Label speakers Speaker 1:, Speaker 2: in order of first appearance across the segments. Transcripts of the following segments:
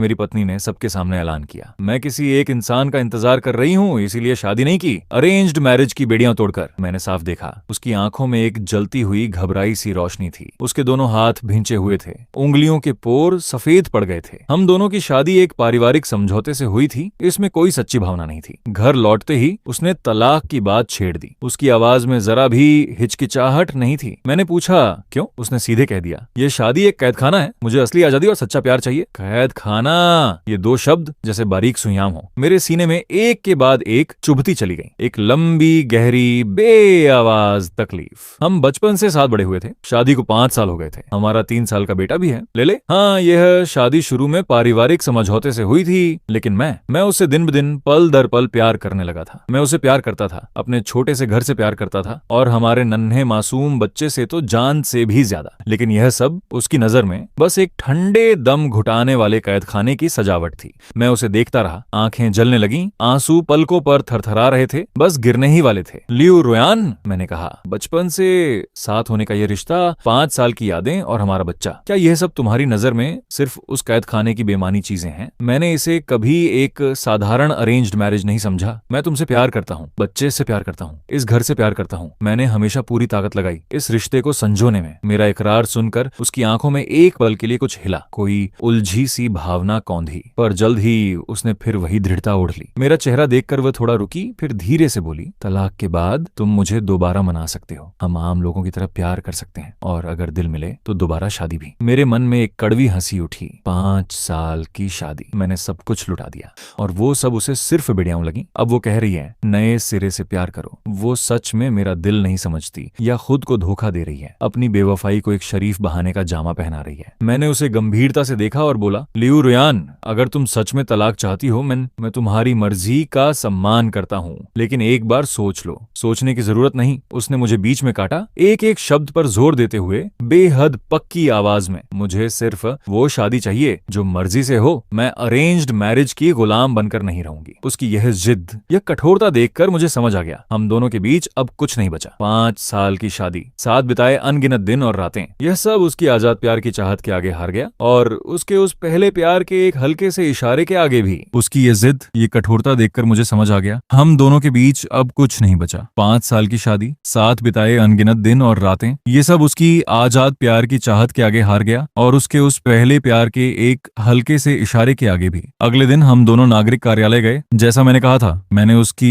Speaker 1: मेरी पत्नी ने सबके सामने ऐलान किया। मैं किसी एक इंसान का इंतजार कर रही हूँ, इसीलिए शादी नहीं की, अरेंज्ड मैरिज की बेड़ियां तोड़कर। मैंने साफ देखा, उसकी आंखों में एक जलती हुई घबराई सी रोशनी थी। उसके दोनों हाथ भींचे हुए थे, उंगलियों के पोर सफेद पड़ गए थे। हम दोनों की शादी एक पारिवारिक समझौते से हुई थी, इसमें कोई सच्ची भावना नहीं थी। घर लौटते ही उसने तलाक की बात छेड़ दी। उसकी आवाज में जरा भी हिचकिचाहट नहीं थी। मैंने पूछा क्यों? उसने सीधे कह दिया, ये शादी एक कैदखाना है, मुझे असली आजादी और सच्चा प्यार चाहिए। कैदखाना, ये दो शब्द जैसे बारीक सुइयाम हो मेरे सीने में एक के बाद एक चुभती चली गई। एक लंबी गहरी बेआवाज तकलीफ। हम बचपन से साथ बड़े हुए थे, शादी को 5 साल हो गए थे, हमारा 3 साल का बेटा भी है। ले हाँ, यह शादी शुरू में पारिवारिक समझौते से हुई थी, लेकिन मैं उससे दिन ब दिन पल दर पल प्यार करने लगा था। मैं उसे प्यार करता था, अपने छोटे से घर से प्यार करता था, और हमारे नन्हे मासूम बच्चे से तो जान से भी ज्यादा। लेकिन यह सब उसकी नजर में बस एक ठंडे दम घुटाने वाले कैदखाने की सजावट थी। मैं उसे देखता रहा, आंखें जलने लगीं, आंसू पलकों पर थरथरा रहे थे, बस गिरने ही वाले थे। लियू रोयान, मैंने कहा, बचपन से साथ होने का यह रिश्ता, 5 साल की यादें और हमारा बच्चा, क्या यह सब तुम्हारी नजर में सिर्फ उस कैदखाने की बेमानी चीजें हैं? मैंने इसे कभी एक साधारण अरेंज्ड मैरिज नहीं समझा। मैं तुमसे प्यार करता हूँ, बच्चे से प्यार करता हूँ, इस घर से प्यार करता हूँ। मैंने हमेशा पूरी ताकत लगाई इस रिश्ते को संजोने में। मेरा इकरार सुनकर उसकी आंखों में एक पल के लिए कुछ हिला, कोई उलझी सी भावना कौंधी, पर जल्द ही उसने फिर वही दृढ़ता ओढ़ ली। मेरा चेहरा देखकर वह थोड़ा रुकी, फिर धीरे से बोली, तलाक के बाद तुम मुझे दोबारा मना सकते हो, हम आम लोगों की तरह प्यार कर सकते हैं, और अगर दिल मिले तो दोबारा शादी भी। मेरे मन में एक कड़वी हंसी उठी। 5 साल की शादी, मैंने सब कुछ लुटा दिया, और वो सब उसे सिर्फ बेड़ियां लगी। अब वो कह रही है नए सिरे से प्यार करो। वो सच में मेरा दिल नहीं समझती, या खुद को धोखा दे रही है, अपनी बेवफाई को एक शरीफ बहाने का जामा पहना रही है। मैंने उसे गंभीरता से देखा और बोला, लियू रोयान, अगर तुम सच में तलाक चाहती हो, मैं तुम्हारी मर्जी का सम्मान करता हूँ, लेकिन एक बार सोच लो। सोचने की जरूरत नहीं, उसने मुझे बीच में काटा, एक एक शब्द पर जोर देते हुए बेहद पक्की आवाज में। मुझे सिर्फ वो शादी चाहिए जो मर्जी से हो, मैं अरेंज्ड मैरिज की गुलाम बनकर नहीं रहूंगी। उसकी यह जिद, यह कठोरता देखकर मुझे समझ आ गया, हम दोनों के बीच अब कुछ नहीं बचा। 5 साल की शादी, साथ बिताए अनगिनत दिन और रातें, यह सब उसकी आजाद प्यार की चाहत के आगे हार गया, और उसके उस पहले प्यार के एक हल्के से इशारे के आगे भी। उसकी ये जिद, ये कठोरता देखकर मुझे समझ आ गया, हम दोनों के बीच अब कुछ नहीं बचा। 5 साल की शादी, साथ बिताए अनगिनत दिन और रातें, ये सब उसकी आजाद प्यार की चाहत के आगे हार गया, और उसके उस पहले प्यार के एक हल्के से इशारे के आगे भी। अगले दिन हम दोनों नागरिक कार्यालय गए। जैसा मैंने कहा था, मैंने उसकी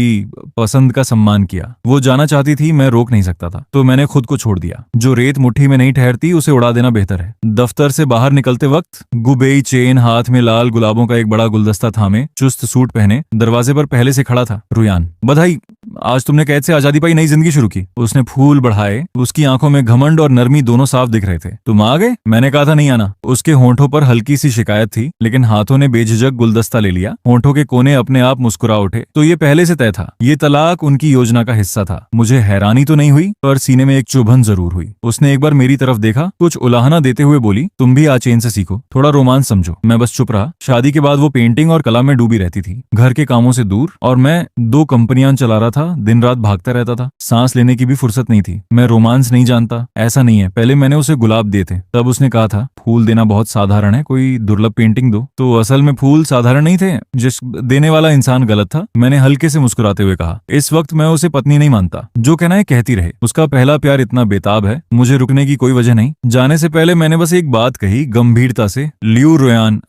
Speaker 1: पसंद का सम्मान किया। वो जाना चाहती थी, मैं रोक नहीं सकता था, तो मैंने खुद को छोड़ दिया। जो रेत मुट्ठी में नहीं ठहरती, उसे उड़ा देना बेहतर है। दफ्तर से बाहर निकलते वक्त गुबेई चेन, हाथ में लाल गुलाबों का एक बड़ा गुलदस्ता थामे, चुस्त सूट पहने, दरवाजे पर पहले से खड़ा था। रुयान, बधाई, आज तुमने कैद से आजादी पाई, नई जिंदगी शुरू की। उसने फूल बढ़ाए, उसकी आंखों में घमंड और नरमी दोनों साफ दिख रहे थे। तुम आ गए? मैंने कहा था नहीं आना। उसके होंठों पर हल्की सी शिकायत थी, लेकिन हाथों ने बेझिझक गुलदस्ता ले लिया। होंठों के कोने अपने आप मुस्कुरा उठे। तो ये पहले से तय था, ये तलाक उनकी योजना का हिस्सा था। मुझे हैरानी तो नहीं हुई, पर सीने में एक चुभन जरूर हुई। उसने एक बार मेरी तरफ देखा, कुछ उलाहना देते हुए बोली, तुम भी आज चैन से सीखो, थोड़ा रोमांस समझो। मैं बस चुप रहा। शादी के बाद वो पेंटिंग और कला में डूबी रहती थी, घर के कामों से दूर, और मैं 2 कंपनियां चला रहा था, दिन रात भागता रहता था। सांस लेने की भी फुर्सत नहीं थी। मैं रोमांस नहीं जानता, ऐसा नहीं है। पहले मैंने उसे गुलाब दिए थे, तब उसने कहा था फूल देना बहुत साधारण है, कोई दुर्लभ पेंटिंग दो। तो असल में फूल साधारण नहीं थे, जिस देने वाला इंसान गलत था। मैंने हल्के से मुस्कुराते हुए कहा, इस वक्त मैं उसे पत्नी नहीं मानता, जो कहना है कहती रहे। उसका पहला प्यार इतना बेताब है, मुझे रुकने की कोई वजह नहीं। जाने से पहले मैंने बस एक बात कही गंभीरता से, लियू रोयान,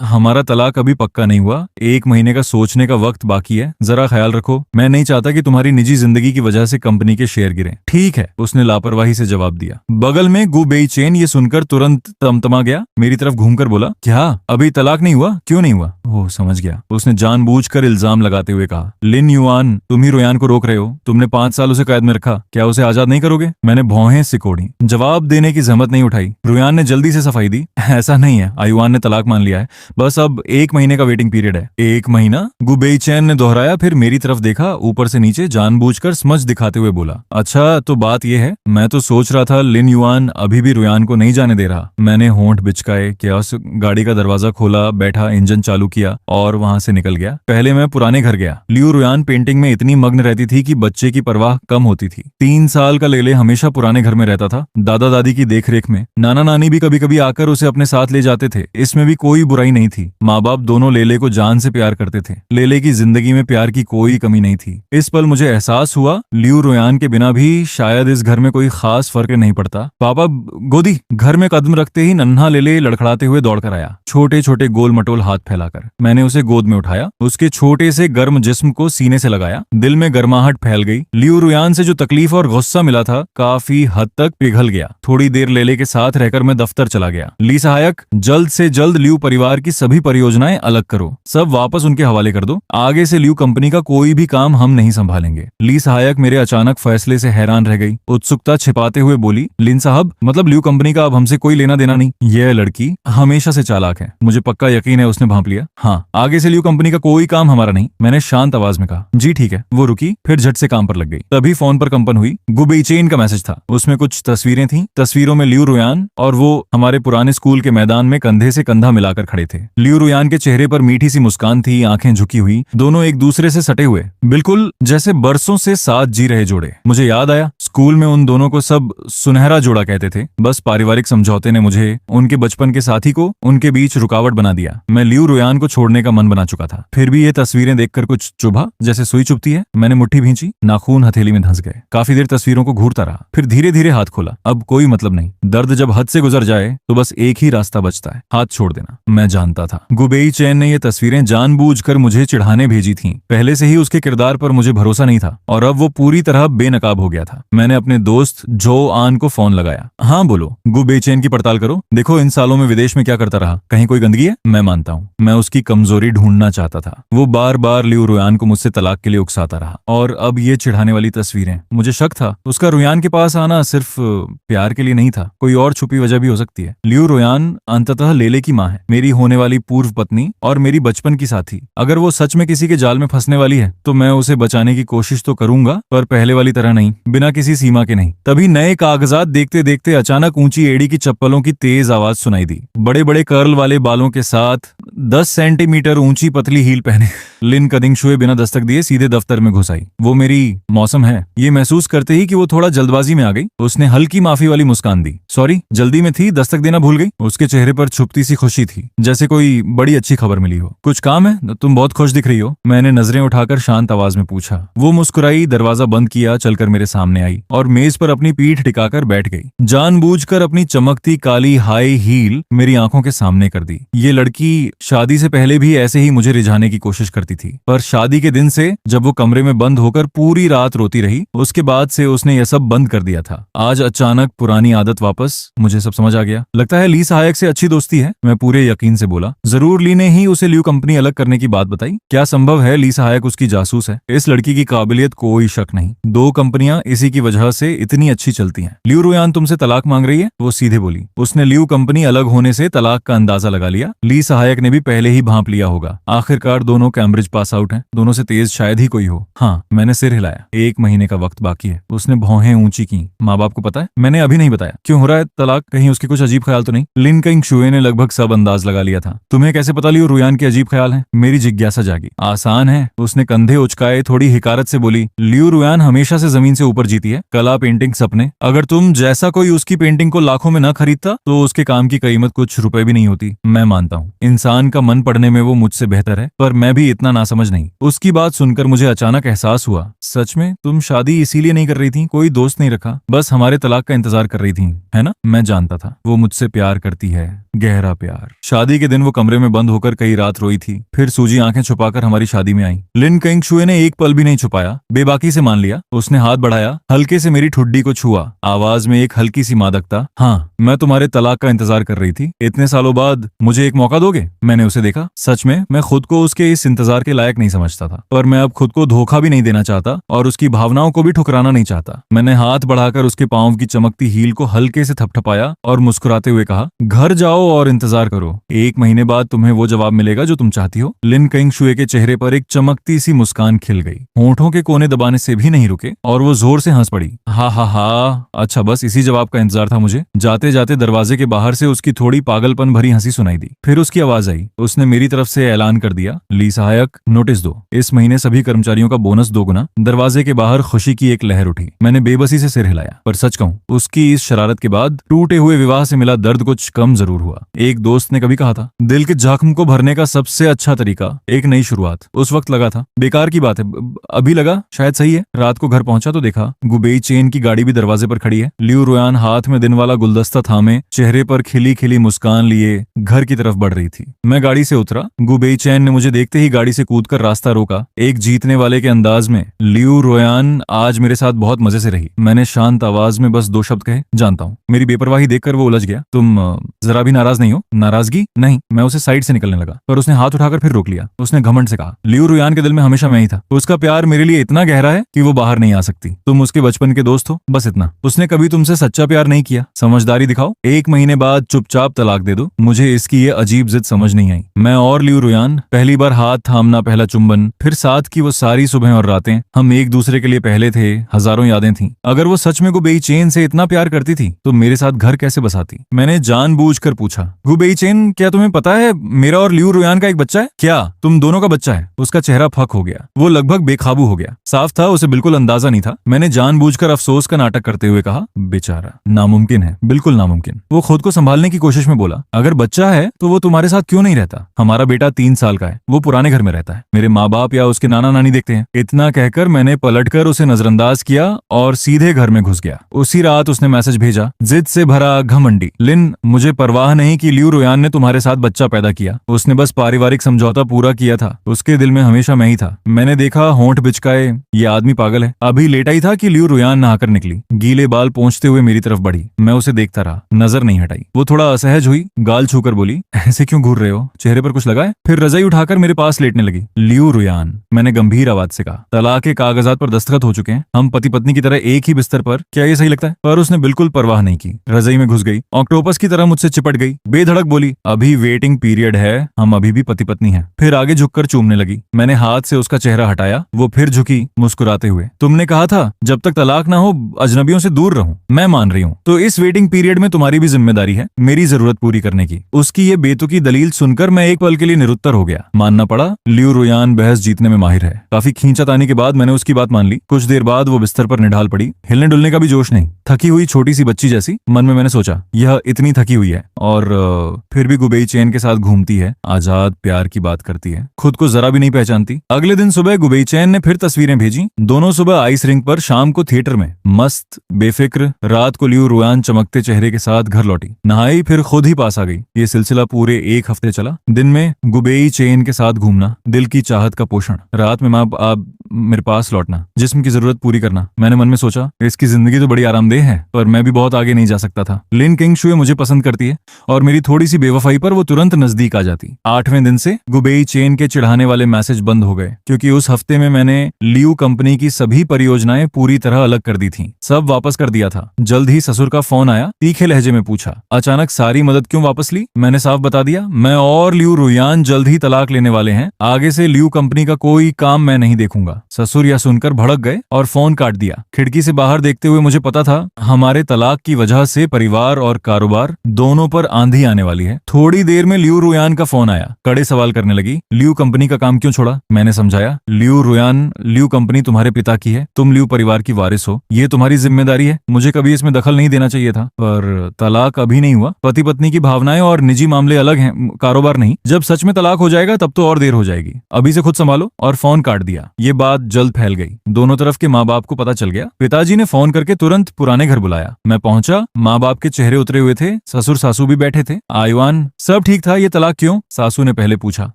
Speaker 1: हमारा तलाक अभी पक्का नहीं हुआ, 1 महीने का सोचने का वक्त बाकी है, जरा ख्याल रखो। मैं नहीं चाहता कि तुम्हारी निजी जिंदगी की वजह से कंपनी के शेयर गिरें। ठीक है, उसने लापरवाही से जवाब दिया। बगल में गुबेई चेन ये सुनकर तुरंत तमतमा गया, मेरी तरफ घूमकर बोला, क्या अभी तलाक नहीं हुआ? क्यों नहीं हुआ? ओह, समझ गया। उसने जानबूझकर इल्जाम लगाते हुए कहा, लिन युआन, तुम ही रोयान को रोक रहे हो। तुमने 5 साल उसे कैद में रखा, क्या उसे आजाद नहीं करोगे? मैंने भौहें सिकोड़ी, जवाब देने की जहमत नहीं उठाई। रोयान ने जल्दी से सफाई दी, ऐसा नहीं है, आयुआन ने तलाक मान लिया है, बस अब 1 महीने का वेटिंग पीरियड है। 1 महीना? गुबेई चैन ने दोहराया, फिर मेरी तरफ देखा, ऊपर से नीचे जानबूझकर समझ दिखाते हुए बोला, अच्छा तो बात यह है, मैं तो सोच रहा था लिन युआन अभी भी रोयान को नहीं जाने दे रहा। मैंने होंठ बिचकाए, क्या उस गाड़ी का दरवाजा खोला, बैठा, इंजन चालू किया। किया और वहां से निकल गया। पहले मैं पुराने घर गया। लियू रुयान पेंटिंग में इतनी मग्न रहती थी कि बच्चे की परवाह कम होती थी। 3 साल का लेले हमेशा पुराने घर में रहता था, दादा दादी की देखरेख में। नाना नानी भी कभी कभी आकर उसे अपने साथ ले जाते थे। इसमें भी कोई बुराई नहीं थी। माँ बाप दोनों लेले को जान से प्यार करते थे। लेले की जिंदगी में प्यार की कोई कमी नहीं थी। इस पल मुझे एहसास हुआ लियू रुयान के बिना भी शायद इस घर में कोई खास फर्क नहीं पड़ता। पापा गोदी। घर में कदम रखते ही नन्हा लेले लड़खड़ाते हुए दौड़कर आया, छोटे छोटे गोल मटोल हाथ फैलाकर। मैंने उसे गोद में उठाया, उसके छोटे से गर्म जिस्म को सीने से लगाया। दिल में गर्माहट फैल गई। लियू रुयान से जो तकलीफ और गुस्सा मिला था काफी हद तक पिघल गया। थोड़ी देर लेले के साथ रहकर मैं दफ्तर चला गया। ली सहायक, जल्द से जल्द लियू परिवार की सभी परियोजनाएं अलग करो, सब वापस उनके हवाले कर दो। आगे से लियू कंपनी का कोई भी काम हम नहीं संभालेंगे। ली सहायक मेरे अचानक फैसले से हैरान रह गई। उत्सुकता छिपाते हुए बोली, लिन साहब, मतलब लियू कंपनी का अब हमसे कोई लेना देना नहीं? यह लड़की हमेशा से चालाक है, मुझे पक्का यकीन है उसने भांप लिया। हाँ, आगे से लियू कंपनी का कोई काम हमारा नहीं, मैंने शांत आवाज में कहा। जी ठीक है। वो रुकी, फिर झट से काम पर लग गई। तभी फोन पर कंपन हुई। गुबेचेन का मैसेज था। उसमें कुछ तस्वीरें थीं। तस्वीरों में लियू रुयान और वो हमारे पुराने स्कूल के मैदान में कंधे से कंधा मिलाकर खड़े थे। लियू रुयान के चेहरे पर मीठी सी मुस्कान थी, आंखें झुकी हुई, दोनों एक दूसरे से सटे हुए, बिल्कुल जैसे बरसों से साथ जी रहे जोड़े। मुझे याद आया, स्कूल में उन दोनों को सब सुनहरा जोड़ा कहते थे। बस पारिवारिक समझौते ने मुझे, उनके बचपन के साथी को, उनके बीच रुकावट बना दिया। मैं लियू रुयान को छोड़ने का मन बना चुका था। फिर भी ये तस्वीरें देखकर कुछ चुभा, जैसे सुई चुभती है। मैंने मुट्ठी भींची, नाखून हथेली में धंस गए। काफी देर तस्वीरों को घूरता रहा, फिर धीरे धीरे हाथ खोला। अब कोई मतलब नहीं। दर्द जब हद से गुजर जाए तो बस एक ही रास्ता बचता है, हाथ छोड़ देना। मैं जानता था गुबेई चैन ने ये तस्वीरें जानबूझकर मुझे चिढ़ाने भेजी थीं। पहले से ही उसके किरदार पर मुझे भरोसा नहीं था और अब वो पूरी तरह बेनकाब हो गया था। मैंने अपने दोस्त जो आन को फोन लगाया। हाँ बोलो। गुबेई चैन की पड़ताल करो। देखो इन सालों में विदेश में क्या करता रहा, कहीं कोई गंदगी है? मैं मानता हूँ, मैं उसकी कमजोरी ढूंढना चाहता था। वो बार बार लियू रुयान को मुझसे तलाक के लिए उकसाता रहा और अब ये चिढ़ाने वाली तस्वीरें। मुझे शक था उसका रुयान के पास आना सिर्फ प्यार के लिए नहीं था, कोई और छुपी वजह भी हो सकती है। लियू रुयान अंततः लेले की माँ है, मेरी होने वाली पूर्व पत्नी और मेरी बचपन की साथी। अगर वो सच में किसी के जाल में फंसने वाली है तो मैं उसे बचाने की कोशिश तो करूंगा, पर पहले वाली तरह नहीं, बिना किसी सीमा के नहीं। तभी नए कागजात देखते देखते अचानक ऊंची एड़ी की चप्पलों की तेज आवाज सुनाई दी। बड़े बड़े कर्ल वाले बालों के साथ 10 सेंटीमीटर ऊंची पतली हील पहने लिन कदिंगशुए बिना दस्तक दिए सीधे दफ्तर में घुस आई। वो मेरी मौसम है, ये महसूस करते ही कि वो थोड़ा जल्दबाजी में आ गई, उसने हल्की माफी वाली मुस्कान दी। सॉरी, जल्दी में थी, दस्तक देना भूल गई। उसके चेहरे पर छुपती सी खुशी थी, जैसे कोई बड़ी अच्छी खबर मिली हो। कुछ काम है? तुम बहुत खुश दिख रही हो, मैंने नजरें उठाकर शांत आवाज में पूछा। वो मुस्कुराई, दरवाजा बंद किया, चलकर मेरे सामने आई और मेज पर अपनी पीठ टिकाकर बैठ गई। जानबूझकर अपनी चमकती काली हाई हील मेरी आंखों के सामने कर दी। ये लड़की शादी से पहले भी ऐसे ही मुझे रिझाने की कोशिश करती थी, पर शादी के दिन से जब वो कमरे में बंद होकर पूरी रात रोती रही, उसके बाद से उसने यह सब बंद कर दिया था। आज अचानक पुरानी आदत वापस, मुझे सब समझ आ गया। लगता है ली सहायक से अच्छी दोस्ती है, मैं पूरे यकीन से बोला। जरूर ली ने ही उसे लियू कंपनी अलग करने की बात बताई। क्या संभव है ली सहायक उसकी जासूस है? इस लड़की की काबिलियत कोई शक नहीं। 2 कंपनियां इसी की वजह से इतनी अच्छी चलती हैं। लियू रुयान तुमसे तलाक मांग रही है, वो सीधे बोली। उसने लियू कंपनी अलग होने से तलाक का अंदाजा लगा लिया। ली सहायक ने भी पहले ही भांप लिया होगा। आखिरकार दोनों कैम्ब्रिज पास आउट हैं, दोनों से तेज शायद ही कोई हो। हाँ, मैंने सिर हिलाया। 1 महीने का वक्त बाकी है। उसने भौहें ऊंची की। माँ बाप को पता है? मैंने अभी नहीं बताया। क्यों हो रहा है तलाक? कहीं उसके कुछ अजीब ख्याल तो नहीं? लिन कदिंगशुए ने लगभग सब अंदाज लगा लिया था। तुम्हें कैसे पता लियू रुयान के अजीब ख्याल हैं? मेरी जिज्ञासा जागी। आसान है, उसने कंधे उचकाए, थोड़ी हिकारत से बोली। लियू रुयान हमेशा से जमीन से ऊपर जीती है। कला, पेंटिंग, सपने। अगर तुम जैसा कोई उसकी पेंटिंग को लाखों में न खरीदता तो उसके काम की कीमत कुछ रुपए भी नहीं होती। मैं मानता हूँ इंसान का मन पढ़ने में वो मुझसे बेहतर है, पर मैं भी इतना नासमझ नहीं। उसकी बात सुनकर मुझे अचानक एहसास हुआ, सच में तुम शादी इसीलिए नहीं कर रही थी? कोई दोस्त नहीं रखा, बस हमारे तलाक का इंतजार कर रही थी, है ना? मैं जानता था वो मुझसे प्यार करती है, गहरा प्यार। शादी के दिन वो कमरे में बंद होकर कई रात रोई थी, फिर सूजी आंखें छुपाकर हमारी शादी में आई। लिन कदिंगशुए ने एक पल भी नहीं छुपाया, बेबाकी से मान लिया। उसने हाथ बढ़ाया, हल्के से मेरी ठुड्डी को छुआ, आवाज में एक हल्की सी मादकता। हाँ, मैं तुम्हारे तलाक का इंतजार कर रही थी। इतने सालों बाद मुझे एक मौका दोगे? मैंने उसे देखा। सच में मैं खुद को उसके इस इंतजार के लायक नहीं समझता था, पर मैं अब खुद को धोखा भी नहीं देना चाहता और उसकी भावनाओं को भी ठुकराना नहीं चाहता। मैंने हाथ बढ़ाकर उसके पांव की चमकती हील को हल्के से थपथपाया और मुस्कुराते हुए कहा, घर जाओ और इंतजार करो। 1 महीने बाद तुम्हें वो जवाब मिलेगा जो तुम चाहती हो। लिन कदिंगशुए के चेहरे पर एक चमकती सी मुस्कान खिल गई, होंठों के कोने दबाने से भी नहीं रुके और वो जोर से हंस पड़ी। हा हा हा, अच्छा बस इसी जवाब का इंतजार था मुझे। जाते जाते दरवाजे के बाहर से उसकी थोड़ी पागलपन भरी हंसी सुनाई दी। फिर उसकी आवाज आई, गई। उसने मेरी तरफ से ऐलान कर दिया, ली सहायक, नोटिस दो, इस महीने सभी कर्मचारियों का बोनस 2 गुना। दरवाजे के बाहर खुशी की एक लहर उठी। मैंने बेबसी से सिर हिलाया, पर सच कहूं, उसकी इस शरारत के बाद टूटे हुए विवाह से मिला दर्द कुछ कम जरूर हुआ। एक दोस्त ने कभी कहा था, दिल के जख्म को भरने का सबसे अच्छा तरीका एक नई शुरुआत। उस वक्त लगा था बेकार की बात है, अभी लगा शायद सही है। रात को घर पहुंचा तो देखा गुबेई चेन की गाड़ी भी दरवाजे पर खड़ी है। लियू रोयान हाथ में दिन वाला गुलदस्ता थामे, चेहरे पर खिली खिली मुस्कान लिए घर की तरफ बढ़ रही थी। मैं गाड़ी से उतरा। गुबेई चेन ने मुझे देखते ही गाड़ी से कूदकर रास्ता रोका, एक जीतने वाले के अंदाज में। लियू रोयान आज मेरे साथ बहुत मजे से रही। मैंने शांत आवाज में बस 2 शब्द कहे, जानता हूँ। मेरी बेपरवाही देखकर वो उलझ गया। तुम जरा भी नाराज नहीं हो? नाराजगी नहीं। मैं उसे साइड से निकलने लगा, पर उसने हाथ उठाकर फिर रोक लिया। उसने घमंड से कहा, लियू रोयान के दिल में हमेशा मैं ही था। उसका प्यार मेरे लिए इतना गहरा है कि वो बाहर नहीं आ सकती। तुम उसके बचपन के दोस्त हो, बस इतना। उसने कभी तुमसे सच्चा प्यार नहीं किया। समझदारी दिखाओ, 1 महीने बाद चुपचाप तलाक दे दो। मुझे इसकी ये अजीब जिद समझ नहीं आई। मैं और लियू रोयान, पहली बार हाथ थामना, पहला चुंबन, फिर साथ की वो सारी सुबह और रातें। हम एक दूसरे के लिए पहले थे, हजारों यादें थीं। अगर वो सच में गुबेई चेन से इतना प्यार करती थी तो मेरे साथ घर कैसे बसाती? मैंने जानबूझकर पूछा, गुबेई चेन, क्या तुम्हें पता है मेरा और लियू रोयान का एक बच्चा है? क्या तुम दोनों का बच्चा है? उसका चेहरा फक हो गया। वो लगभग बेकाबू हो गया। साफ था उसे बिल्कुल अंदाजा नहीं था। मैंने जानबूझकर अफसोस का नाटक करते हुए कहा, बेचारा, नामुमकिन है, बिल्कुल नामुमकिन। वो खुद को संभालने की कोशिश में बोला, अगर बच्चा है तो वो तुम्हारे साथ क्यों नहीं रहता? हमारा बेटा 3 साल का है, वो पुराने घर में रहता है। मेरे माँ बाप या उसके नाना नानी देखते हैं। इतना कहकर मैंने पलटकर उसे नजरअंदाज किया और सीधे घर में घुस गया। उसी रात उसने मैसेज भेजा, जिद से भरा घमंडी, लिन, मुझे परवाह नहीं कि लियू रोयान ने तुम्हारे साथ बच्चा पैदा किया। उसने बस पारिवारिक समझौता पूरा किया था। उसके दिल में हमेशा मैं ही था। मैंने देखा, होंठ बिचकाए, ये आदमी पागल है। अभी लेटा ही था कि लियू रोयान नहाकर निकली। गीले बाल पोंछते हुए मेरी तरफ बढ़ी। मैं उसे देखता रहा, नजर नहीं हटाई। वो थोड़ा असहज हुई, गाल छूकर बोली, ऐसे क्यों घूर रहे हो? चेहरे पर कुछ लगा है? फिर रजाई उठाकर मेरे पास लेटने लगी। लियू रोयान, मैंने गंभीर आवाज से कहा, तलाक के कागजात पर दस्तखत हो चुके हैं। हम पति पत्नी की तरह एक ही बिस्तर पर। क्या ये सही लगता है? पर उसने बिल्कुल परवाह नहीं की। रजाई में घुस गई, ऑक्टोपस की तरह मुझसे चिपट गई। बेधड़क बोली, अभी वेटिंग पीरियड है, हम अभी भी पति पत्नी हैं। फिर आगे झुककर चूमने लगी। मैंने हाथ से उसका चेहरा हटाया। वो फिर झुकी, मुस्कुराते हुए, तुमने कहा था जब तक तलाक ना हो अजनबियों से दूर रहूं। मैं मान रही हूँ। तो इस वेटिंग पीरियड में तुम्हारी भी जिम्मेदारी है मेरी जरूरत पूरी करने की। उसकी ये बेतुकी दलील सुनकर मैं एक पल के लिए निरुत्तर हो गया। मानना पड़ा, लियू रोयान बहस जीतने में माहिर है। काफी खींचातानी के बाद मैंने उसकी बात मान ली। कुछ देर बाद वो बिस्तर पर निढाल पड़ी, हिलने डुलने का भी जोश नहीं, थकी हुई छोटी सी बच्ची जैसी। मन में मैंने सोचा, यह इतनी थकी हुई है और फिर भी गुबेई चेन के साथ घूमती है, आजाद प्यार की बात करती है, खुद को जरा भी नहीं पहचानती। अगले दिन सुबह गुबेई चेन ने फिर तस्वीरें भेजी। दोनों सुबह आइस रिंग पर, शाम को थिएटर में। मस्त, बेफिक्र। रात को लियू रोयान चमकते चेहरे के साथ घर लौटी, नहाई, फिर खुद ही पास आ गई। ये सिलसिला पूरे 1 हफ्ते चला। दिन में गुबेई चेन के साथ घूमना, दिल की चाहत का पोषण। रात में माँ आप मेरे पास लौटना, जिस्म की जरूरत पूरी करना। मैंने मन में सोचा, इसकी जिंदगी तो बड़ी आरामदेह है, पर मैं भी बहुत आगे नहीं जा सकता था। लिन किंगशुए मुझे पसंद करती है और मेरी थोड़ी सी बेवफाई पर वो तुरंत नजदीक आ जाती। 8वें दिन से गुबेई चेन के चिढ़ाने वाले मैसेज बंद हो गए, क्योंकि उस हफ्ते में मैंने लियू कंपनी की सभी परियोजनाएं पूरी तरह अलग कर दी थी। सब वापस कर दिया था। जल्द ही ससुर का फोन आया। तीखे लहजे में पूछा, अचानक सारी मदद क्यों वापस ली? मैंने साफ बता दिया, मैं और लियू रोयान जल्द ही तलाक लेने वाले हैं। आगे से लियू कंपनी का कोई काम मैं नहीं देखूंगा। ससुर यह सुनकर भड़क गए और फोन काट दिया। खिड़की से बाहर देखते हुए मुझे पता था, हमारे तलाक की वजह से परिवार और कारोबार दोनों पर आंधी आने वाली है। थोड़ी देर में लियू रोयान का फोन आया। कड़े सवाल करने लगी, लियू कंपनी का काम क्यों छोड़ा? मैंने समझाया, लियू रोयान, लियू कंपनी तुम्हारे पिता की है, तुम लियू परिवार की वारिस हो, ये तुम्हारी जिम्मेदारी है। मुझे कभी इसमें दखल नहीं देना चाहिए था, पर तलाक अभी नहीं हुआ। पति पत्नी की भावनाएं और निजी मामले अलग हैं, कारोबार नहीं। जब सच में तलाक हो जाएगा तब तो और देर हो जाएगी। अभी से खुद संभालो। और फोन काट दिया। ये बात जल्द फैल गई। दोनों तरफ के माँ बाप को पता चल गया। पिताजी ने फोन करके तुरंत पुराने घर बुलाया। मैं पहुंचा। माँ बाप के चेहरे उतरे हुए थे। ससुर सासू भी बैठे थे। आयुआन, सब ठीक था, ये तलाक क्यों? सासू ने पहले पूछा।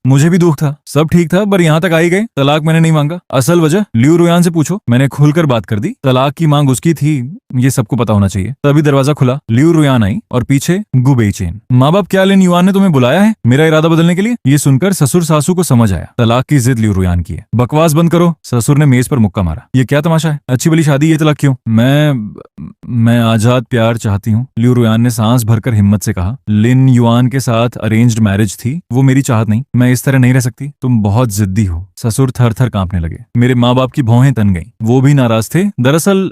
Speaker 1: मुझे भी दुख था, सब ठीक था, पर यहाँ तक आई गए। तलाक मैंने नहीं मांगा। असल वजह लियू रोयान से पूछो। मैंने खुलकर बात कर दी। तलाक की मांग उसकी थी, ये सबको पता होना चाहिए। तभी दरवाजा खुला। लियू रोयान आई और पीछे गुबेई चेन। माँ बाप, क्या लिन युआन ने तुम्हें बुलाया है मेरा इरादा बदलने के लिए? ये सुनकर ससुर सासू को समझ आया, तलाक की जिद लियू रोयान की है। बकवास बंद करो, ससुर ने मेज पर मुक्का मारा। ये क्या तमाशा है? अच्छी भली शादी, ये तलाक क्यों? मैं आजाद प्यार चाहती हूँ, लियू रुयान ने सांस भरकर हिम्मत से कहा। लिन युआन के साथ अरेंज्ड मैरिज थी, वो मेरी चाहत नहीं। मैं इस तरह नहीं रह सकती। तुम बहुत जिद्दी हो। ससुर थर थर कांपने लगे। मेरे माँ बाप की भौहें तन गईं। वो भी नाराज थे। दरअसल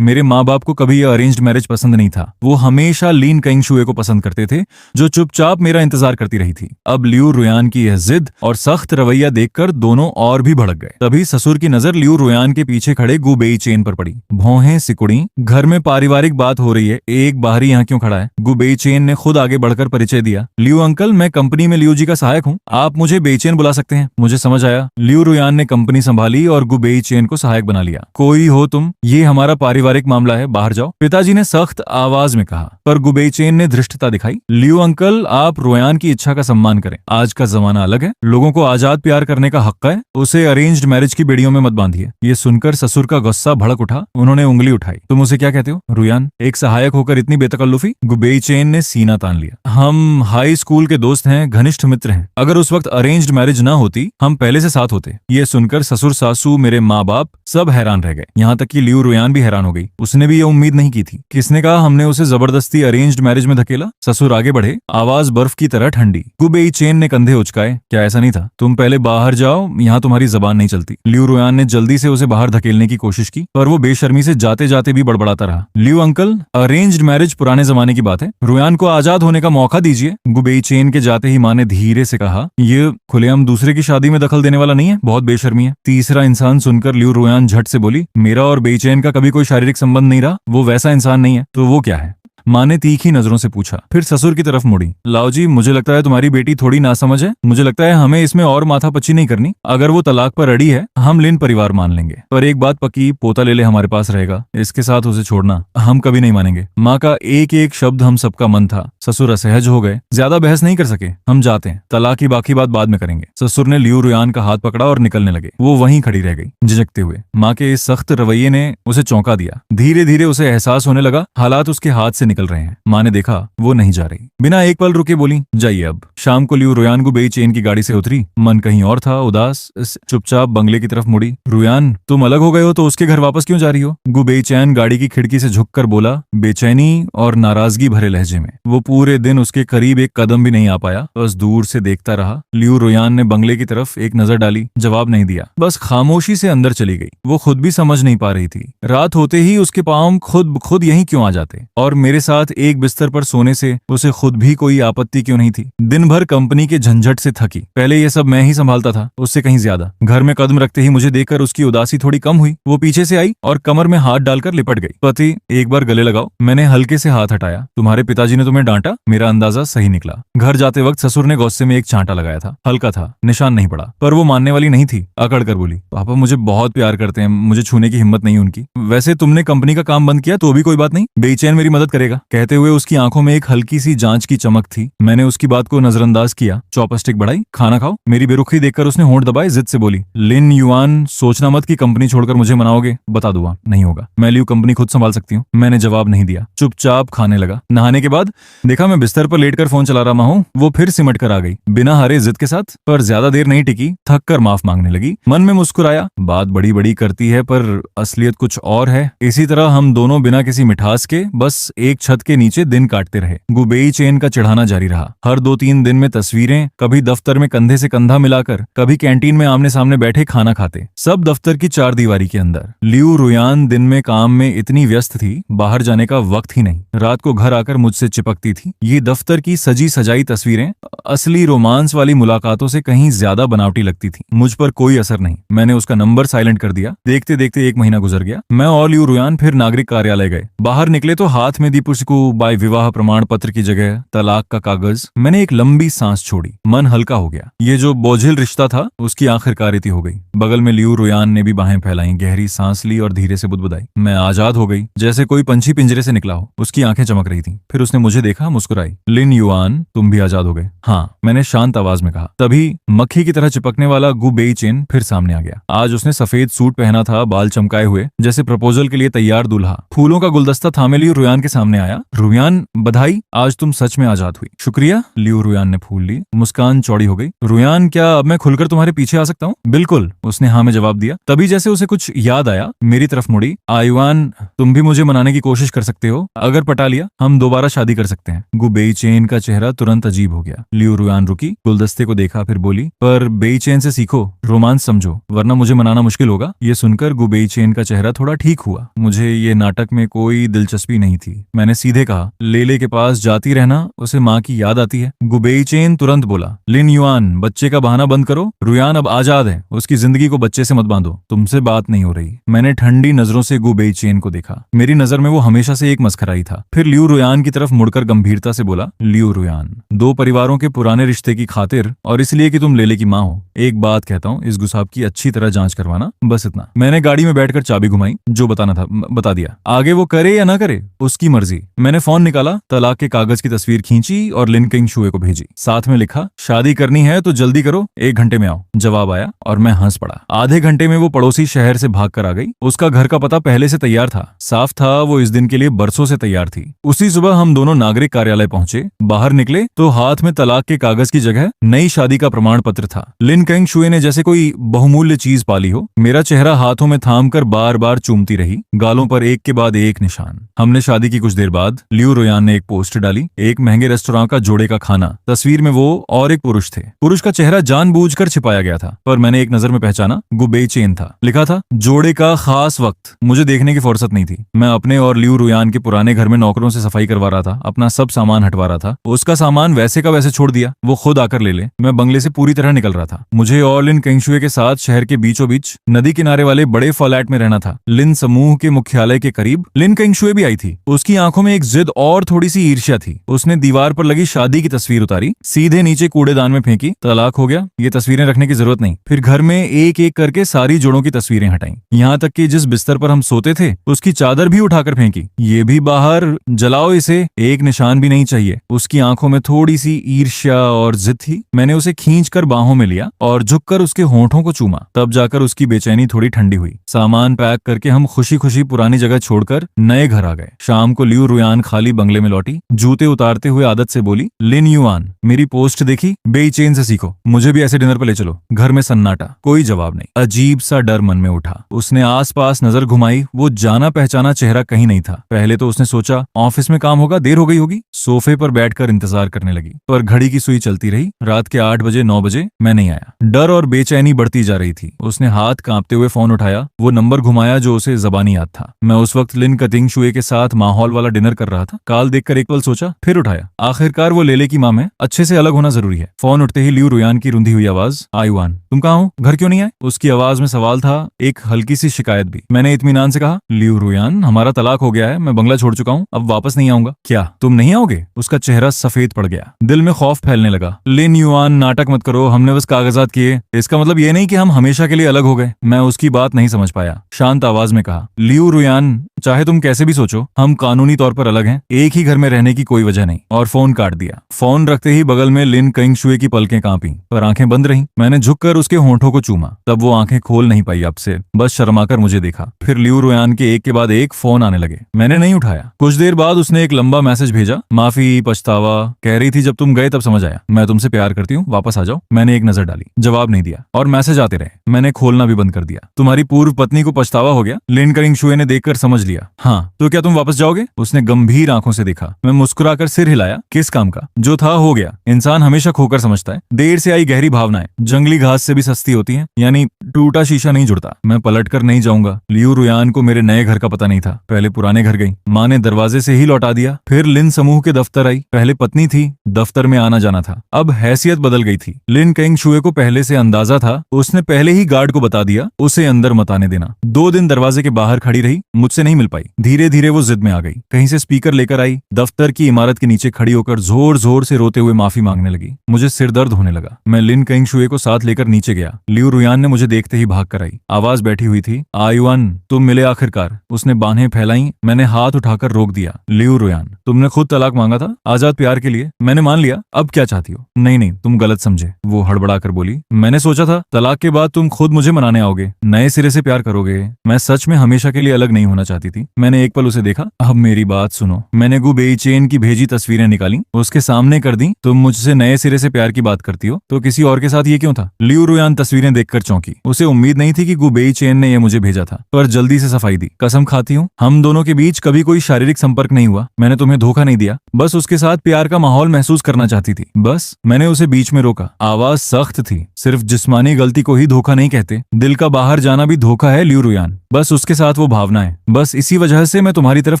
Speaker 1: मेरे माँ बाप को कभी यह अरेंज्ड मैरिज पसंद नहीं था। वो हमेशा लीन कैंगशुए को पसंद करते थे, जो चुपचाप मेरा इंतजार करती रही थी। अब लियू रुयान की यह जिद और सख्त रवैया देखकर दोनों और भी भड़क गए। तभी ससुर की नजर लियू रुयान के पीछे खड़े गु बेईचेन पर पड़ी। भौहें सिकुड़ी। घर में पारिवारिक बात हो रही है, एक बाहरी यहाँ क्यों खड़ा है? गु बेईचेन ने खुद आगे बढ़कर परिचय दिया। लियू अंकल, मैं कंपनी में लियू जी का सहायक हूँ, आप मुझे बेईचेन बुला सकते हैं। मुझे समझ आया। लियू रुयान ने कंपनी संभाली और गु बेईचेन को सहायक बना लिया। कोई हो तुम, ये हमारा पारिवारिक मामला है, बाहर जाओ, पिताजी ने सख्त आवाज में कहा। पर गु बेईचेन ने धृष्टता दिखाई। लियू अंकल, आप रुयान की इच्छा का सम्मान करें। आज का जमाना अलग है, लोगों को आजाद प्यार करने का हक है, उसे अरेंज्ड मैरिज की बेड़ियों में मत बांधिए। ये सुनकर ससुर का गुस्सा भड़क उठा। उन्होंने उंगली उठाई। तुम उसे क्या कहते हो? रुयान, एक सहायक होकर इतनी बेतकल्लुफी? गु बेईचेन ने सीना तान लिया। हम हाई स्कूल के दोस्त हैं, घनिष्ठ मित्र हैं। अगर उस वक्त अरेंज्ड मैरिज ना होती, हम पहले से साथ होते। ये सुनकर ससुर, सासू, मेरे माँ बाप सब हैरान रह गए। यहाँ तक कि लियू रुयान भी हैरान हो गई। उसने भी ये उम्मीद नहीं की थी। किसने कहा हमने उसे जबरदस्ती अरेंज्ड मैरिज में धकेला? ससुर आगे बढ़े, आवाज बर्फ की तरह ठंडी। गु बेईचेन ने कंधे उचकाए। क्या ऐसा नहीं था? तुम पहले बाहर जाओ, यहाँ तुम्हारी जबान नहीं चलती। लियू रुयान ने जल्दी से उसे बाहर धकेलने की कोशिश की, पर वो बेशर्मी से जाते जाते भी बड़बड़ाता रहा। लियू अंकल, अरेंज्ड मैरिज पुराने जमाने की बात है, रुयान को आजाद होने का मौका दीजिए। गु बेईचेन के जाते ही माँ ने धीरे से कहा, ये खुलेआम दूसरे की शादी में दखल देने वाला नहीं है, बहुत बेशर्मी है। तीसरा इंसान सुनकर लियू रुयान झट से बोली, मेरा और बेईचेन का कभी कोई शारीरिक संबंध नहीं रहा, वो वैसा इंसान नहीं है। तो वो क्या है? माँ ने तीखी नजरों से पूछा, फिर ससुर की तरफ मुड़ी। लाओ जी, मुझे लगता है तुम्हारी बेटी थोड़ी नासमझ है। मुझे लगता है हमें इसमें और माथापच्ची नहीं करनी। अगर वो तलाक पर अड़ी है, हम लिन परिवार मान लेंगे, पर एक बात पक्की, पोता ले ले हमारे पास रहेगा। इसके साथ उसे छोड़ना हम कभी नहीं मानेंगे। माँ का एक एक शब्द हम सबका मन था। ससुर असहज हो गए। ज्यादा बहस नहीं कर सके। हम जाते हैं, तलाक की बाकी बात बाद में करेंगे। ससुर ने लियू रुयान का हाथ पकड़ा और निकलने लगे। वो वहीं खड़ी रह गई, झिझकते हुए। माँ के इस सख्त रवैये ने उसे चौंका दिया। धीरे धीरे उसे एहसास होने लगा, हालात उसके हाथ से निकल रहे हैं। माँ ने देखा वो नहीं जा रही। बिना एक पल रुके बोली, जाइए अब। शाम को लियू रुयान गु बेईचेन की गाड़ी से उतरी। मन कहीं और था, उदास। चुपचाप बंगले की तरफ मुड़ी। रुयान, तुम अलग हो गए हो तो उसके घर वापस क्यों जा रही हो? गु बेईचेन गाड़ी की खिड़की से झुककर बोला, बेचैनी और नाराजगी भरे लहजे में। वो पूरे दिन उसके करीब एक कदम भी नहीं आ पाया, बस दूर से देखता रहा। लियू रुयान ने बंगले की तरफ एक नजर डाली, जवाब नहीं दिया, बस खामोशी से अंदर चली गई। वो खुद भी समझ नहीं पा रही थी, रात होते ही उसके पांव खुद यहीं क्यों आ जाते, और मेरे साथ एक बिस्तर पर सोने से उसे खुद भी कोई आपत्ति क्यों नहीं थी। दिन भर कंपनी के झंझट से थकी। पहले ये सब मैं ही संभालता था, उससे कहीं ज्यादा। घर में कदम रखते ही मुझे देखकर उसकी उदासी थोड़ी कम हुई। वो पीछे से आई और कमर में हाथ डालकर लिपट गई। पति, एक बार गले लगाओ। मैंने हल्के से हाथ हटाया। तुम्हारे पिताजी ने तुम्हें डांटा? मेरा अंदाजा सही निकला। घर जाते वक्त ससुर ने गुस्से में एक चांटा लगाया था, हल्का था, निशान नहीं पड़ा, पर वो मानने वाली नहीं थी। अकड़ कर बोली, पापा मुझे बहुत प्यार करते हैं, मुझे छूने की हिम्मत नहीं उनकी। वैसे तुमने कंपनी का काम बंद किया तो भी कोई बात नहीं, बेईचैन मेरी मदद करेगा। कहते हुए उसकी आंखों में एक हल्की सी जांच की चमक थी। मैंने उसकी बात को नजरअंदाज किया। चॉपस्टिक बढ़ाई, खाना खाओ। मेरी बेरुखी देखकर उसने होंठ दबाए, जिद से बोली, लिन युआन, सोचना मत कि कंपनी छोड़कर मुझे मनाओगे। बता दूंगा, नहीं होगा। मैं लियू कंपनी खुद संभाल सकती हूँ। मैंने जवाब नहीं दिया, चुपचाप खाने लगा। नहाने के बाद देखा मैं बिस्तर पर लेटकर फोन चला रहा हूँ। वो फिर सिमट कर आ गई, बिना हारे जिद के साथ। पर ज्यादा देर नहीं टिकी, थक कर माफ मांगने लगी। मन में मुस्कुराया, बात बड़ी बड़ी करती है पर असलियत कुछ और है। इसी तरह हम दोनों बिना किसी मिठास के बस एक छत के नीचे दिन काटते रहे। गु बेईचेन का चिढ़ाना जारी रहा। हर 2-3 दिन में तस्वीरें, कभी दफ्तर में कंधे से कंधा मिलाकर, कभी कैंटीन में आमने सामने बैठे खाना खाते, सब दफ्तर की 4 दीवारी के अंदर। लियू रुयान दिन में काम में इतनी व्यस्त थी, बाहर जाने का वक्त ही नहीं। रात को घर आकर मुझसे चिपकती थी। ये दफ्तर की सजी सजाई तस्वीरें असली रोमांस वाली मुलाकातों से कहीं ज्यादा बनावटी लगती थी। मुझ पर कोई असर नहीं। मैंने उसका नंबर साइलेंट कर दिया। देखते देखते 1 महीना गुजर गया। मैं और लियू रुयान फिर नागरिक कार्यालय गए। बाहर निकले तो हाथ में दी पुस्तिका बाय विवाह प्रमाण पत्र की जगह तलाक का कागज। मैंने एक लंबी सांस छोड़ी, मन हल्का हो गया। ये जो बोझिल रिश्ता था उसकी आखिरकार इति हो गई। बगल में लियू रुयान ने भी बाहें फैलाई, गहरी सांस ली और धीरे से बुदबुदाई, मैं आजाद हो गई, जैसे कोई पंछी पिंजरे से निकला हो। उसकी आंखें चमक रही थीं। फिर उसने मुझे देखा, देखा, मुस्कुराई। लिन युआन, तुम भी आजाद हो गए? हाँ, मैंने शांत आवाज में कहा। तभी मक्खी की तरह चिपकने वाला गु बेईचेन फिर सामने आ गया। आज उसने सफेद सूट पहना था, बाल चमकाए हुए, जैसे प्रपोजल के लिए तैयार दूल्हा। फूलों का गुलदस्ता थामे लियू रुयान के सामने आया। रुयान, बधाई, आज तुम सच में आजाद हुई। शुक्रिया। लियू रुयान ने फूल ली। मुस्कान चौड़ी हो गई। रुयान, क्या अब मैं खुलकर तुम्हारे पीछे आ सकता हूँ? बिल्कुल, उसने हाँ में जवाब दिया। तभी जैसे उसे कुछ याद आया, मेरी तरफ मुड़ी। आयुआन, तुम भी मुझे मनाने की कोशिश कर सकते हो। अगर पटा लिया, हम दोबारा शादी कर सकते हैं। गु बेईचेन का चेहरा तुरंत अजीब हो गया। लियू रुयान रुकी, गुलदस्ते को देखा, फिर बोली, पर बेईचेन से सीखो, रोमांस समझो, वरना मुझे मनाना मुश्किल होगा। ये सुनकर गु बेईचेन का चेहरा थोड़ा ठीक हुआ। मुझे ये नाटक में कोई दिलचस्पी नहीं थी। मैंने सीधे कहा, लेले के पास जाती रहना, उसे माँ की याद आती है। गु बेईचेन तुरंत बोला, लिन युआन, बच्चे का बहाना बंद करो। रुयान अब आजाद है, उसकी जिंदगी को बच्चे से मत बांधो। तुमसे बात नहीं हो रही। मैंने ठंडी नजरों से गु बेईचेन को देखा। मेरी नजर में वो हमेशा से एक मस्खराई था। फिर लियू रुयान की तरफ मुड़कर गंभीरता से बोला, लियू रुयान, दो परिवारों के पुराने रिश्ते की खातिर और इसलिए कि तुम लेले की माँ हो, एक बात कहता हूँ, इस गुसाब की अच्छी तरह जांच करवाना, बस इतना। मैंने गाड़ी में बैठकर चाबी घुमाई। जो बताना था बता दिया। आगे वो करे या ना करे, उसकी मर्जी। मैंने फोन निकाला, तलाक के कागज की तस्वीर खींची और लिन किंगशुए को भेजी। साथ में लिखा, शादी करनी है तो जल्दी करो, 1 घंटे में आओ। जवाब आया और मैं हंस पड़ा। आधे घंटे में वो पड़ोसी शहर से भाग कर आ गई। उसका घर का पता पहले से तैयार था। साफ था वो इस दिन के लिए बरसों से तैयार थी। उसी सुबह हम दोनों नागरिक कार्यालय पहुंचे। बाहर निकले तो हाथ में तलाक के कागज की जगह नई शादी का प्रमाण पत्र था। लिन किंगशुए ने जैसे कोई बहुमूल्य चीज पाली हो। मेरा चेहरा हाथों में थाम कर बार बार चूमती रही, गालों पर एक के बाद एक निशान। हमने शादी की कुछ देर बाद लियू रुयान ने एक पोस्ट डाली, एक महंगे रेस्टोरेंट का जोड़े का खाना। तस्वीर में वो और एक पुरुष थे। पुरुष का चेहरा जानबूझकर छिपाया गया था, पर मैंने एक नजर में पहचाना, गु बेईचेन था। लिखा था, जोड़े का खास वक्त। मुझे देखने की फुर्सत नहीं थी। मैं अपने और लियू रुयान के पुराने घर में नौकरों से सफाई करवा रहा था, अपना सब सामान हटवा रहा था। उसका सामान वैसे का वैसे छोड़ दिया, वो खुद आकर ले ले। मैं बंगले से पूरी तरह निकल रहा था। मुझे और लिन किंगशुए के साथ शहर के बीचों बीच नदी किनारे वाले बड़े फ्लैट में रहना था, लिन समूह के मुख्यालय के करीब। लिन किंगशुए भी आई थी। उसकी आंखों में एक जिद और थोड़ी सी ईर्ष्या थी। उसने दीवार पर लगी शादी की तस्वीर उतारी, सीधे नीचे कूड़ेदान में फेंकी। तलाक हो गया, ये तस्वीरें रखने की जरूरत नहीं। फिर घर में एक एक करके सारी जोड़ों की तस्वीरें हटाई, यहाँ तक कि जिस बिस्तर पर हम सोते थे उसकी चादर भी उठाकर फेंकी। ये भी बाहर, जलाओ इसे, एक निशान भी नहीं चाहिए। उसकी आंखों में थोड़ी सी ईर्ष्या और जिद थी। मैंने उसे खींचकर बाहों में लिया और झुककर उसके होंठों को चूमा। तब जाकर उसकी बेचैनी थोड़ी ठंडी हुई। सामान पैक करके हम खुशी खुशी पुरानी जगह छोड़कर नए घर आ गए। शाम को लियू रुयान खाली बंगले में लौटी, जूते उतारते हुए आदत से बोली, लिन युआन, मेरी पोस्ट देखी? बेईचेन से सीखो, मुझे भी ऐसे डिनर पर ले चलो। घर में सन्नाटा, कोई जवाब नहीं। अजीब सा डर मन में उठा। उसने आसपास नजर घुमाई। वो जाना पहचाना चेहरा कहीं नहीं था। पहले तो उसने सोचा ऑफिस में काम होगा, देर हो गई होगी। सोफे पर बैठकर इंतजार करने लगी, पर घड़ी की सुई चलती रही। रात के 8 बजे 9 बजे मैं नहीं आया। डर और बेचैनी बढ़ती जा रही थी। उसने हाथ कांपते हुए फोन उठाया, वो नंबर घुमाया जो उसे जबानी याद था। मैं उस वक्त लिन किंगशुए के साथ माहौल वाला डिनर कर रहा था। कॉल देखकर एक पल सोचा, फिर उठाया। आखिरकार वो लेले की माँ में, अच्छे से अलग होना जरूरी है। फोन उठते ही लियू रुयान की रुंधी हुई आवाज, आयुआन, तुम कहाँ हो? घर क्यों नहीं आए? उसकी आवाज में सवाल था, एक हल्की सी शिकायत भी। मैंने इत्मीनान से कहा, लियू रुयान, हमारा तलाक हो गया है, मैं बंगला छोड़ चुका हूँ, अब वापस नहीं आऊंगा। क्या तुम नहीं आओगे? उसका चेहरा सफेद पड़ गया। दिल में खौफ फैलने लगा। लिन युआन, नाटक मत करो, हमने बस कागजात किए। इसका मतलब ये नहीं कि हम हमेशा के लिए अलग हो गए। मैं उसकी बात नहीं समझ पाया। शांत आवाज में कहा, लियू रुयान, चाहे तुम कैसे भी सोचो, हम कानूनी तौर पर अलग हैं। एक ही घर में रहने की कोई वजह नहीं। और फोन काट दिया। फोन रखते ही बगल में लिन किंगशुए की पलकें कांपी, पर आंखें बंद रहीं। मैंने झुककर उसके होंठों को चूमा। तब वो आंखें खोल नहीं पाई अब से, बस शर्माकर मुझे देखा। फिर लियू रुयान के एक के बाद एक फोन आने लगे। मैंने नहीं उठाया। कुछ देर बाद उसने एक लंबा मैसेज भेजा, माफी, पछतावा, कह रही थी जब तुम गए तब समझ आया, मैं तुमसे प्यार करती हूँ, वापस आ जाओ। मैंने एक नजर डाली, जवाब नहीं दिया और मैसेज आते रहे। मैंने खोलना भी बंद कर दिया। तुम्हारी पूर्व पत्नी को पछतावा हो गया? लिन किंगशुए ने देखकर समझ लिया। हाँ, तो क्या तुम वापस जाओगे? उसने गंभीर आंखों से देखा। मैं मुस्कुराकर सिर हिलाया। किस काम का? जो था हो गया। इंसान हमेशा खोकर समझता है। देर से आई गहरी भावनाएं जंगली घास से भी सस्ती होती हैं, यानी टूटा शीशा नहीं जुड़ता। मैं पलट कर नहीं जाऊंगा। लियू रुयान को मेरे नए घर का पता नहीं था। पहले पुराने घर गई, माँ ने दरवाजे से ही लौटा दिया। फिर लिन समूह के दफ्तर आई। पहले पत्नी थी, दफ्तर में आना जाना था, अब हैसियत बदल गई थी। लिन किंगशुए को पहले से अंदाजा था। उसने पहले ही गार्ड को बता दिया उसे अंदर मत आने देना। 2 दिन दरवाजे के बाहर खड़ी रही, मुझसे नहीं मिल पाई। धीरे धीरे वो जिद में आ गई। कहीं से स्पीकर लेकर आई, दफ्तर की इमारत के नीचे खड़ी होकर जोर जोर से रोते हुए माफी मांगने लगी। मुझे सिर दर्द होने लगा। मैं लिन किंगशुए को साथ लेकर नीचे गया। लियू रुयान ने मुझे देखते ही भाग कर आई। आवाज बैठी हुई थी, आयुआन, तुम मिले आखिरकार। उसने बाहें फैलाई। मैंने हाथ उठाकर रोक दिया। लियू रुयान, तुमने खुद तलाक मांगा था आजाद प्यार के लिए, मैंने मान लिया, अब क्या चाहती हो? नहीं नहीं, तुम गलत समझे, वो हड़बड़ा कर बोली। मैंने सोचा था तलाक के बाद तुम खुद मुझे मनाने आओगे, नए सिरे से प्यार करोगे। मैं सच में हमेशा के लिए अलग नहीं होना चाहती थी। मैंने एक पल उसे देखा। अब मेरी बात सुनो। मैंने गु बेईचैन की भेजी तस्वीरें निकाली, उसके सामने कर दी। तुम मुझसे नए सिरे से प्यार की बात करती हो तो किसी और के साथ ये क्यों था? लियू रुयान तस्वीरें देखकर चौंकी। उसे उम्मीद नहीं थी कि गु बेईचैन ने यह मुझे भेजा था, पर जल्दी से सफाई दी। कसम खाती हूँ हम दोनों के बीच कभी कोई शारीरिक संपर्क नहीं हुआ। मैंने तुम्हें धोखा नहीं दिया, बस उसके साथ प्यार का माहौल महसूस करना चाहती थी। बस मैंने उसे बीच में रोका। आवाज सख्त थी। सिर्फ जिस्मानी गलती को ही धोखा नहीं कहते, दिल का बाहर जाना भी धोखा है लियू रुयान। बस उसके साथ वो भावना है। बस इसी वजह से मैं तुम्हारी तरफ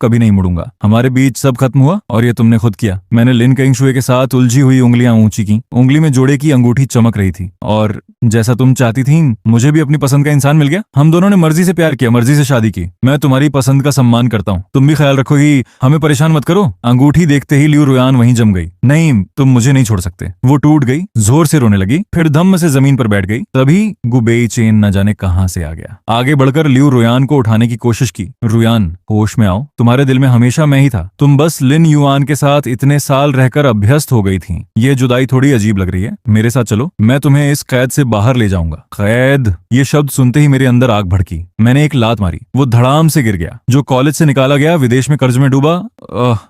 Speaker 1: कभी नहीं मुड़ूंगा। हमारे बीच सब खत्म हुआ और ये तुमने खुद किया। मैंने लिन केंगशुए के साथ उलझी हुई उंगलियां ऊंची की। उंगली में जोड़े की अंगूठी चमक रही थी। और जैसा तुम चाहती थी, मुझे भी अपनी पसंद का इंसान मिल गया। हम दोनों ने मर्जी से प्यार किया, मर्जी से शादी की। मैं तुम्हारी पसंद का सम्मान करता हूँ। तुम भी ख्याल रखो कि हमें परेशान मत करो। अंगूठी देखते ही लियू रुयान वहीं जम गई। नहीं, तुम मुझे नहीं छोड़ सकते। वो टूट गई, जोर से रोने लगी, फिर धम्म से जमीन पर बैठ गई। तभी गु बेईचैन न जाने कहां से आ गया। आगे बढ़कर लियू रुयान को उठाने की कोशिश की। रुयान, होश में आओ। तुम्हारे दिल में हमेशा मैं ही था। तुम बस लिन युआन के साथ इतने साल रहकर अभ्यस्त हो गई थी। ये जुदाई थोड़ी अजीब लग रही है। मेरे साथ चलो, मैं तुम्हें इस कैद से बाहर ले जाऊंगा। कैद, ये शब्द सुनते ही मेरे अंदर आग भड़की। मैंने एक लात मारी। वो धड़ाम से गिर गया। जो कॉलेज से निकाला गया, विदेश में कर्ज में डूबा,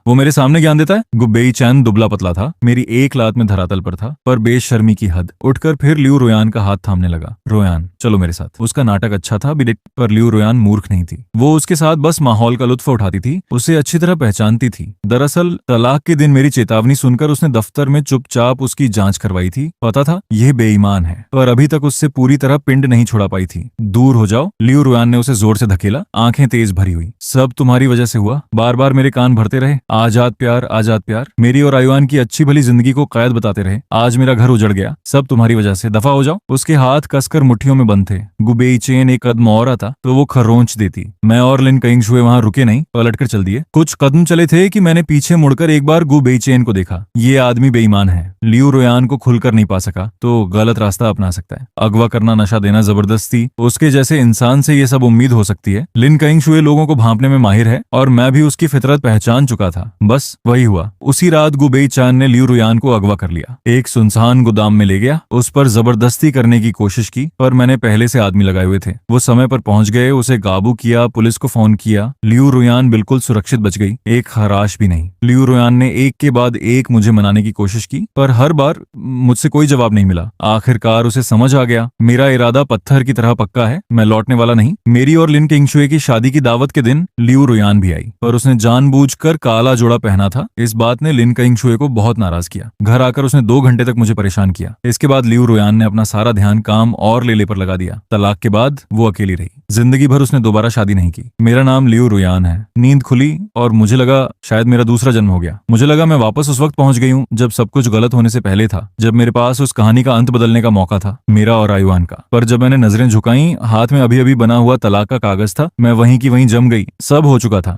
Speaker 1: वो मेरे सामने ज्ञान देता है। गु बेईचैन दुबला पतला था। मेरी एक लात में धरातल पर था, पर बेशर्मी की हद। उठकर फिर लियू रुयान का हाथ थामने लगा। रुयान, चलो मेरे साथ। उसका नाटक अच्छा था, पर लियू रुयान मूर्ख नहीं थी। वो उसके साथ बस माहौल का लुत्फ उठाती थी। उसे अच्छी तरह पहचानती थी। दरअसल तलाक के दिन मेरी चेतावनी सुनकर उसने दफ्तर में चुपचाप उसकी जांच करवाई थी। पता था यह बेईमान है, पर अभी तक उससे पूरी तरह पिंड नहीं छुड़ा पाई थी। दूर हो जाओ। लियू रुयान ने उसे जोर से धकेला। आंखें तेज भरी हुई। सब तुम्हारी वजह से हुआ। बार बार मेरे कान भरते रहे, आजाद प्यार, आजाद प्यार। मेरी और आयुआन की अच्छी भली जिंदगी को कैद बताते रहे। आज मेरा घर उजड़ गया, सब तुम्हारी वजह से। दफा हो जाओ। उसके हाथ कसकर मुट्ठियों में बंद थे। गु बेईचैन एक कदम और आता तो वो खरोंच देती। मैं और लिन केंगशुए वहां रुके नहीं, पलटकर चल दिए। कुछ कदम चले थे कि मैंने पीछे मुड़कर एक बार गु बेईचैन को देखा। ये आदमी बेईमान है। लियू रुयान को खुलकर नहीं पा सका तो गलत रास्ता अपना सकता है। अगवा करना, नशा देना, जबरदस्ती, उसके जैसे इंसान से ये सब उम्मीद हो सकती है। लिन केंगशुए लोगों को भांपने में माहिर है और मैं भी उसकी फितरत पहचान चुका था। बस वही हुआ। उसी रात गु बेईचैन ने लियू रुयान को अगवा कर लिया। एक सुनसान गोदाम में ले गया। उस पर जबरदस्ती करने की कोशिश की, पर मैंने पहले से आदमी लगाए हुए थे। वो समय पर पहुंच गए, उसे काबू किया, पुलिस को फोन किया। लियू रुयान बिल्कुल सुरक्षित बच गई, एक खराश भी नहीं। लियू रुयान ने एक के बाद एक मुझे मनाने की कोशिश की, पर हर बार मुझसे कोई जवाब नहीं मिला। आखिरकार उसे समझ आ गया मेरा इरादा पत्थर की तरह पक्का है, मैं लौटने वाला नहीं। मेरी और लिन केंगशुए की शादी की दावत के दिन लियू रुयान भी आई, पर उसने जानबूझकर काला जोड़ा पहना था। इस बात ने लिन केंगशुए को बहुत नाराज किया। घर आकर उसने 2 घंटे तक मुझे परेशान किया। इसके बाद लियू रुयान ने अपना सारा ध्यान काम और लेले पर लगा दिया। तलाक के बाद वो अकेली रही। जिंदगी भर उसने दोबारा शादी नहीं की। मेरा नाम लियू रुयान है। नींद खुली और मुझे लगा शायद मेरा दूसरा जन्म हो गया। मुझे लगा मैं वापस उस वक्त पहुंच गई हूं जब सब कुछ गलत होने से पहले था, जब मेरे पास उस कहानी का अंत बदलने का मौका था, मेरा और आयुआन का। पर जब मैंने नजरें झुकाई, हाथ में अभी अभी बना हुआ तलाक का कागज था। मैं वहीं की वहीं जम गई। सब हो चुका था।